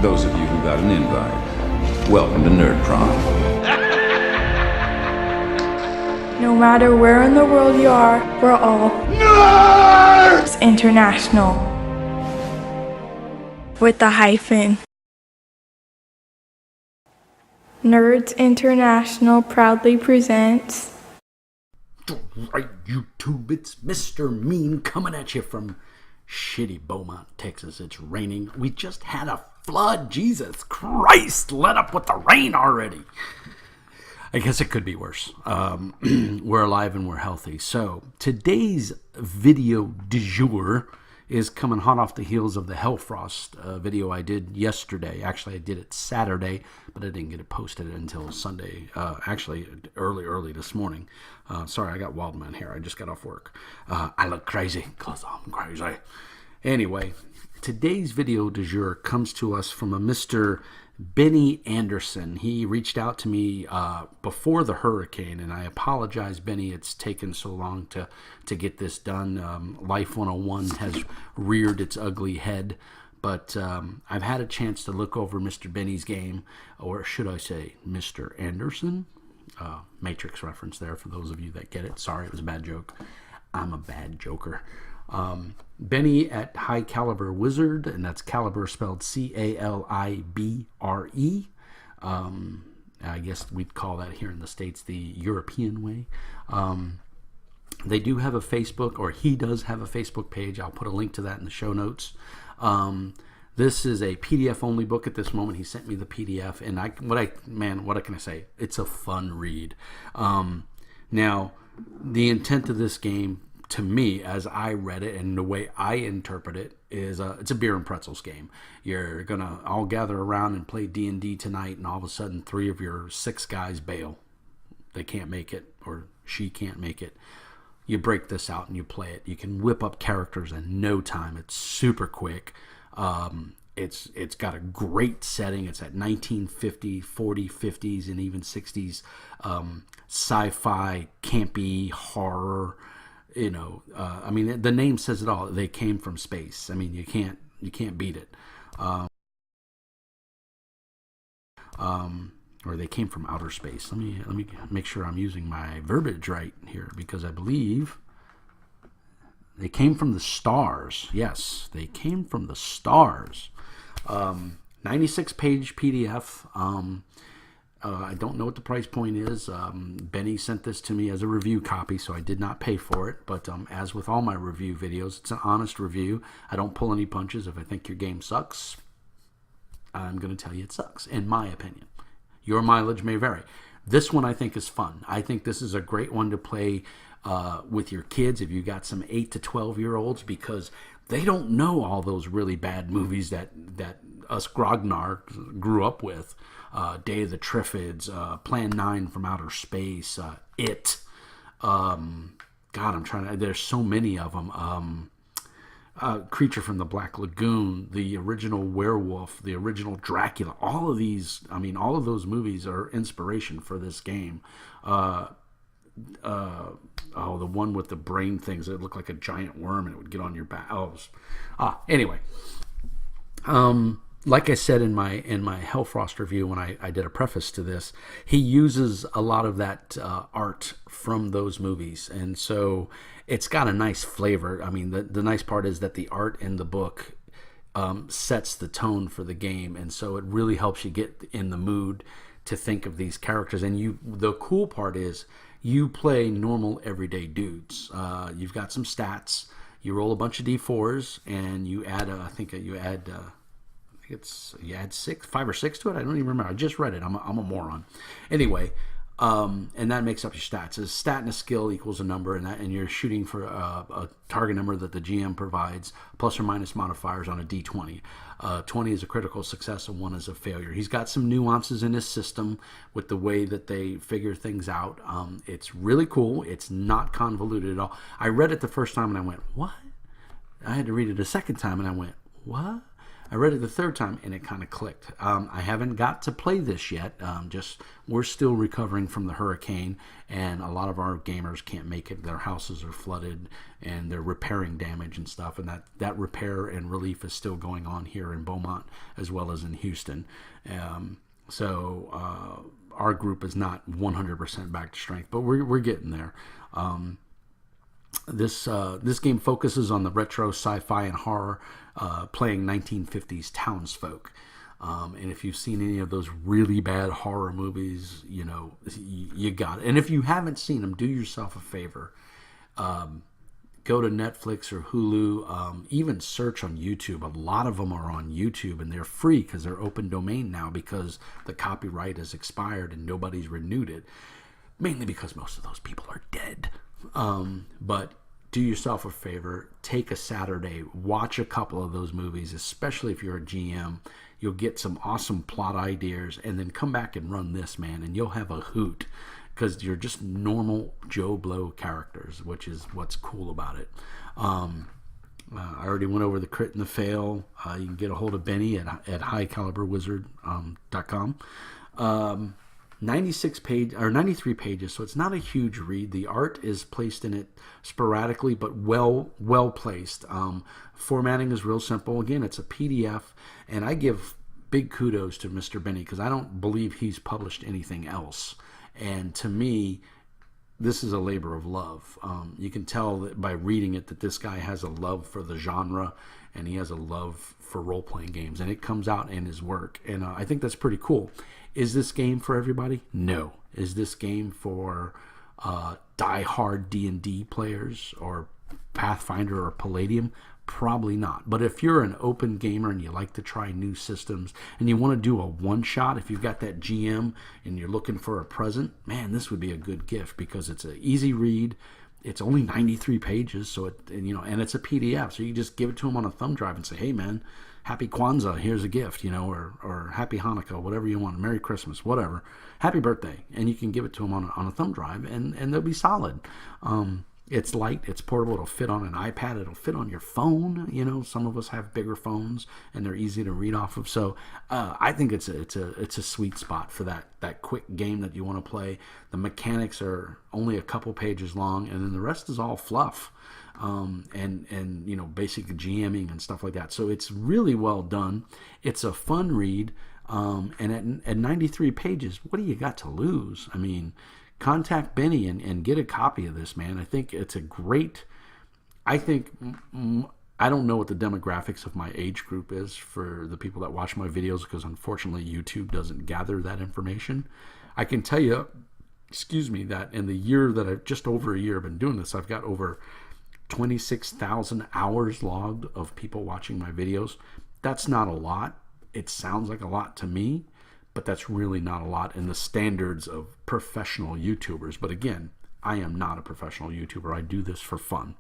Those of you who got an invite, welcome to Nerd Prom. No matter where in the world you are, we're all Nerds International. With the hyphen. Nerds International proudly presents. Right, YouTube, it's Mr. Mean coming at you from shitty Beaumont, Texas. It's raining. We just had a flood. Jesus Christ, let up with the rain already. I guess it could be worse. We're alive and we're healthy. So today's video du jour is coming hot off the heels of the Hellfrost video I did yesterday. Actually, I did it Saturday, but I didn't get it posted until Sunday. Actually, early this morning. Sorry, I got Wildman hair. I just got off work. I look crazy because I'm crazy. Anyway, today's video du jour comes to us from a Mr. Benny Anderson. He reached out to me before the hurricane, and I apologize, Benny, it's taken so long to get this done. Life 101 has reared its ugly head, but I've had a chance to look over Mr. Benny's game, or should I say Mr. Anderson? Matrix reference there for those of you that get it. Sorry, it was a bad joke. I'm a bad joker. Benny at High Caliber Wizard, and that's Caliber spelled C-A-L-I-B-R-E. I guess we'd call that here in the States the European way. They do have a Facebook, or he does have a Facebook page. I'll put a link to that in the show notes. This is a PDF only book at this moment. He sent me the PDF, and what can I say? It's a fun read. Now, the intent of this game, to me, as I read it and the way I interpret it, is it's a beer and pretzels game. You're gonna all gather around and play D&D tonight, and all of a sudden 3 of your 6 guys bail. They can't make it, or she can't make it. You break this out and you play it. You can whip up characters in no time. It's super quick. It's got a great setting. It's at 1950, 40, 50s, and even 60s sci-fi, campy, horror. You know, I mean, the name says it all. They came from space. I mean, you can't beat it. Or they came from outer space. Let me make sure I'm using my verbiage right here, because I believe they came from the stars. Yes, they came from the stars. 96-page PDF. I don't know what the price point is. Benny sent this to me as a review copy, so I did not pay for it. But as with all my review videos, it's an honest review. I don't pull any punches. If I think your game sucks, I'm going to tell you it sucks, in my opinion. Your mileage may vary. This one I think is fun. I think this is a great one to play with your kids if you got some 8 to 12-year-olds, because they don't know all those really bad movies that us grognards grew up with. Day of the Triffids, Plan 9 from Outer Space, It. There's so many of them. Creature from the Black Lagoon, the original Werewolf, the original Dracula. All of those movies are inspiration for this game. The one with the brain things that looked like a giant worm and it would get on your back. Anyway. Like I said in my Hellfrost review, when I did a preface to this, he uses a lot of that art from those movies, and so it's got a nice flavor. I mean, the nice part is that the art in the book sets the tone for the game, and so it really helps you get in the mood to think of these characters. And the cool part is you play normal everyday dudes. You've got some stats. You roll a bunch of d4s, and you add you add 5 or 6 to it. I don't even remember. I just read it. I'm a moron. Anyway, and that makes up your stats. A stat and a skill equals a number, and you're shooting for a target number that the GM provides, plus or minus modifiers on a d20. 20 is a critical success, and 1 is a failure. He's got some nuances in his system with the way that they figure things out. It's really cool. It's not convoluted at all. I read it the first time, and I went, what? I had to read it a second time, and I went, what? I read it the third time and it kind of clicked. I haven't got to play this yet. We're still recovering from the hurricane, and a lot of our gamers can't make it. Their houses are flooded and they're repairing damage and stuff, and that repair and relief is still going on here in Beaumont as well as in Houston. Our group is not 100% back to strength, but we're getting there. This game focuses on the retro sci-fi and horror, playing 1950s townsfolk. And if you've seen any of those really bad horror movies, you got it. And if you haven't seen them, do yourself a favor. Go to Netflix or Hulu, even search on YouTube. A lot of them are on YouTube, and they're free because they're open domain now because the copyright has expired and nobody's renewed it. Mainly because most of those people are dead. But do yourself a favor, take a Saturday, watch a couple of those movies, especially if you're a GM. You'll get some awesome plot ideas, and then come back and run this, man, and you'll have a hoot because you're just normal Joe Blow characters, which is what's cool about it. I already went over the crit and the fail. You can get a hold of Benny at highcaliberwizard.com. 93 pages, so it's not a huge read. The art is placed in it sporadically, but well placed. Formatting is real simple. Again, it's a PDF, and I give big kudos to Mr. Benny because I don't believe he's published anything else. And to me, this is a labor of love. You can tell that by reading it that this guy has a love for the genre, and he has a love for role-playing games, and it comes out in his work. And I think that's pretty cool. Is this game for everybody? No. Is this game for die-hard D&D players or Pathfinder or Palladium? Probably not. But if you're an open gamer and you like to try new systems and you want to do a one-shot, if you've got that GM and you're looking for a present, man, this would be a good gift because it's an easy read. It's only 93 pages, so and it's a PDF, so you just give it to them on a thumb drive and say, "Hey, man, Happy Kwanzaa, here's a gift," or Happy Hanukkah, whatever you want, Merry Christmas, whatever, Happy Birthday, and you can give it to them on a thumb drive, and they'll be solid. It's light, it's portable, it'll fit on an iPad, it'll fit on your phone. Some of us have bigger phones, and they're easy to read off of. So I think it's a sweet spot for that quick game that you want to play. The mechanics are only a couple pages long, and then the rest is all fluff. And basic GMing and stuff like that. So it's really well done. It's a fun read. And at 93 pages, what do you got to lose? I mean, contact Benny and get a copy of this, man. I think it's a great, I don't know what the demographics of my age group is for the people that watch my videos, because unfortunately YouTube doesn't gather that information. I can tell you, that in the year that I've just over a year been doing this, I've got over 26,000 hours logged of people watching my videos. That's not a lot. It sounds like a lot to me, but that's really not a lot in the standards of professional YouTubers. But again, I am not a professional YouTuber. I do this for fun.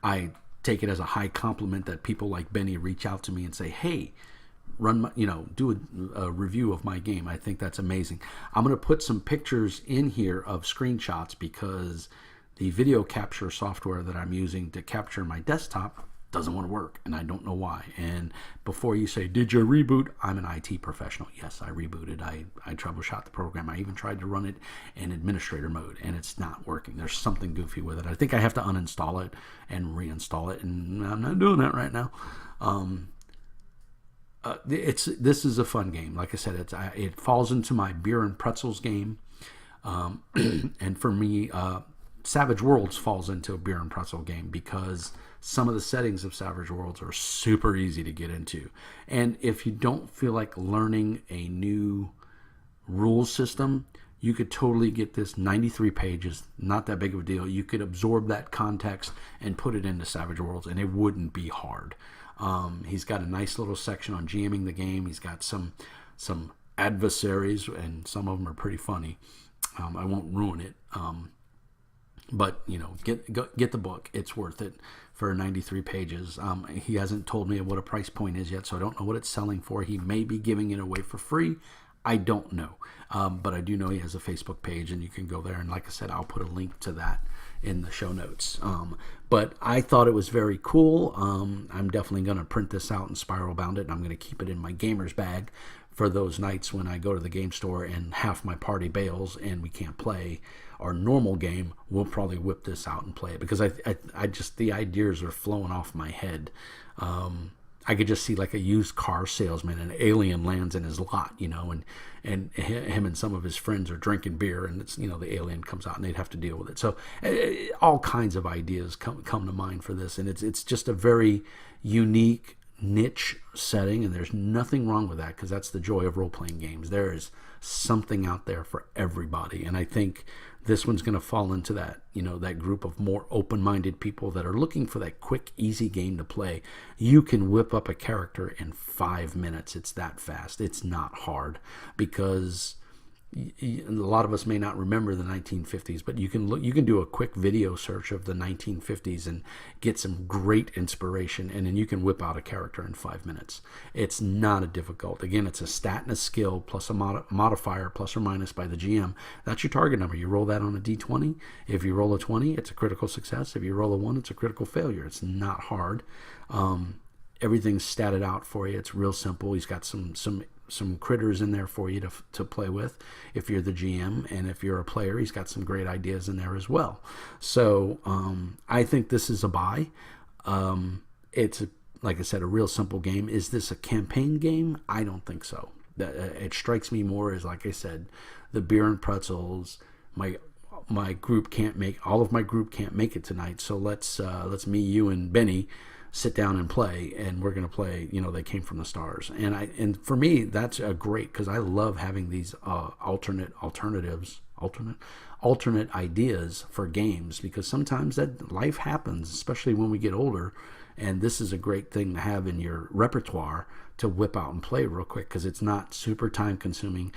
I take it as a high compliment that people like Benny reach out to me and say, "Hey, do a review of my game." I think that's amazing. I'm going to put some pictures in here of screenshots because the video capture software that I'm using to capture my desktop doesn't want to work, and I don't know why. And before you say, "Did you reboot?" I'm an IT professional. Yes, I rebooted. I troubleshot the program. I even tried to run it in administrator mode, and it's not working. There's something goofy with it. I think I have to uninstall it and reinstall it, and I'm not doing that right now. This is a fun game. Like I said, it falls into my beer and pretzels game, and for me, Savage Worlds falls into a beer and pretzel game because some of the settings of Savage Worlds are super easy to get into. And if you don't feel like learning a new rule system, you could totally get this 93 pages, not that big of a deal. You could absorb that context and put it into Savage Worlds, and it wouldn't be hard. He's got a nice little section on GMing the game. He's got some adversaries, and some of them are pretty funny. I won't ruin it. But get the book. It's worth it for 93 pages. He hasn't told me what a price point is yet, so I don't know what it's selling for. He may be giving it away for free. I don't know. But I do know he has a Facebook page, and you can go there. And like I said, I'll put a link to that in the show notes. But I thought it was very cool. I'm definitely going to print this out and spiral bound it, and I'm going to keep it in my gamer's bag for those nights when I go to the game store and half my party bails and we can't play our normal game. We'll probably whip this out and play it, because I just, the ideas are flowing off my head. I could just see like a used car salesman, and an alien lands in his lot, and him and some of his friends are drinking beer, and it's, the alien comes out and they'd have to deal with it. So all kinds of ideas come to mind for this, and it's just a very unique niche setting, and there's nothing wrong with that, because that's the joy of role-playing games. There is something out there for everybody, and I think this one's going to fall into that, that group of more open-minded people that are looking for that quick, easy game to play. You can whip up a character in 5 minutes. It's that fast. It's not hard, because a lot of us may not remember the 1950s, but you can do a quick video search of the 1950s and get some great inspiration, and then you can whip out a character in 5 minutes. It's not a difficult. Again, it's a stat and a skill plus a modifier plus or minus by the GM. That's your target number. You roll that on a D20. If you roll a 20, it's a critical success. If you roll a 1, it's a critical failure. It's not hard. Everything's statted out for you. It's real simple. He's got some critters in there for you to play with if you're the GM, and if you're a player, he's got some great ideas in there as well. So I think this is a buy. It's like I said, a real simple game. Is this a campaign game? I don't think so. It strikes me more as, like I said, the beer and pretzels. My group can't make, all of my group can't make it tonight, so let's me, you, and Benny sit down and play, and we're going to play, They Came from the Stars. And for me, that's a great, because I love having these alternate ideas for games, because sometimes that life happens, especially when we get older, and this is a great thing to have in your repertoire to whip out and play real quick, because it's not super time consuming.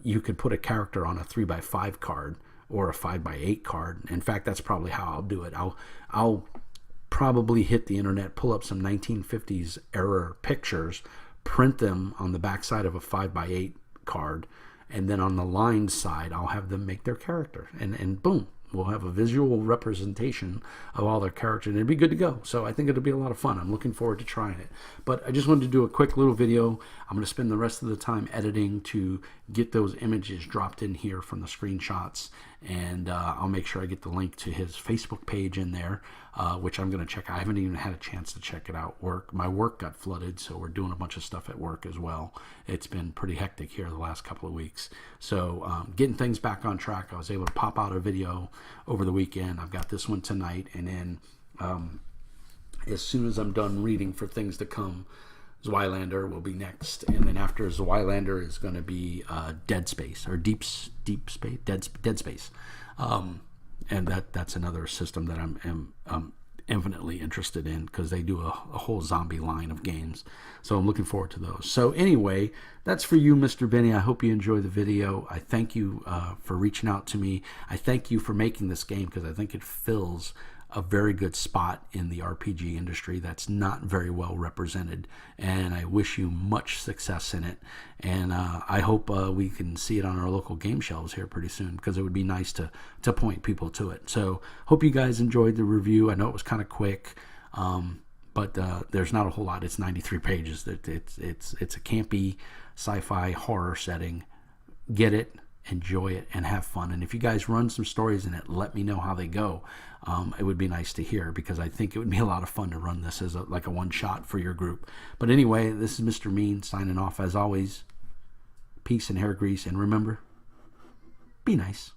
You could put a character on a 3x5 card or a 5x8 card. In fact, that's probably how I'll do it. I'll probably hit the internet, pull up some 1950s era pictures, print them on the backside of a 5x8 card, and then on the lined side I'll have them make their character, and boom, we'll have a visual representation of all their characters, and it'd be good to go. So I think it'll be a lot of fun. I'm looking forward to trying it. But I just wanted to do a quick little video. I'm going to spend the rest of the time editing to get those images dropped in here from the screenshots, and I'll make sure I get the link to his Facebook page in there, which I'm going to check. I haven't even had a chance to check it out. My work got flooded, so we're doing a bunch of stuff at work as well. It's been pretty hectic here the last couple of weeks. So getting things back on track. I was able to pop out a video over the weekend. I've got this one tonight, and then as soon as I'm done reading for things to come, Zweilander will be next, and then after Zweilander is going to be Dead Space, or Deep Space, Dead Space, and that's another system that I'm infinitely interested in, because they do a whole zombie line of games. So I'm looking forward to those. So anyway, that's for you, Mr. Benny. I hope you enjoy the video. I thank you for reaching out to me. I thank you for making this game, because I think it fills a very good spot in the RPG industry that's not very well represented, and I wish you much success in it, and I hope we can see it on our local game shelves here pretty soon, because it would be nice to point people to it. So hope you guys enjoyed the review. I know it was kind of quick, but there's not a whole lot. It's 93 pages. It's a campy sci-fi horror setting. Get it, enjoy it, and have fun. And if you guys run some stories in it, let me know how they go. It would be nice to hear, because I think it would be a lot of fun to run this as like a one-shot for your group. But anyway, this is Mr. Mean signing off. As always, peace and hair grease, and remember, be nice.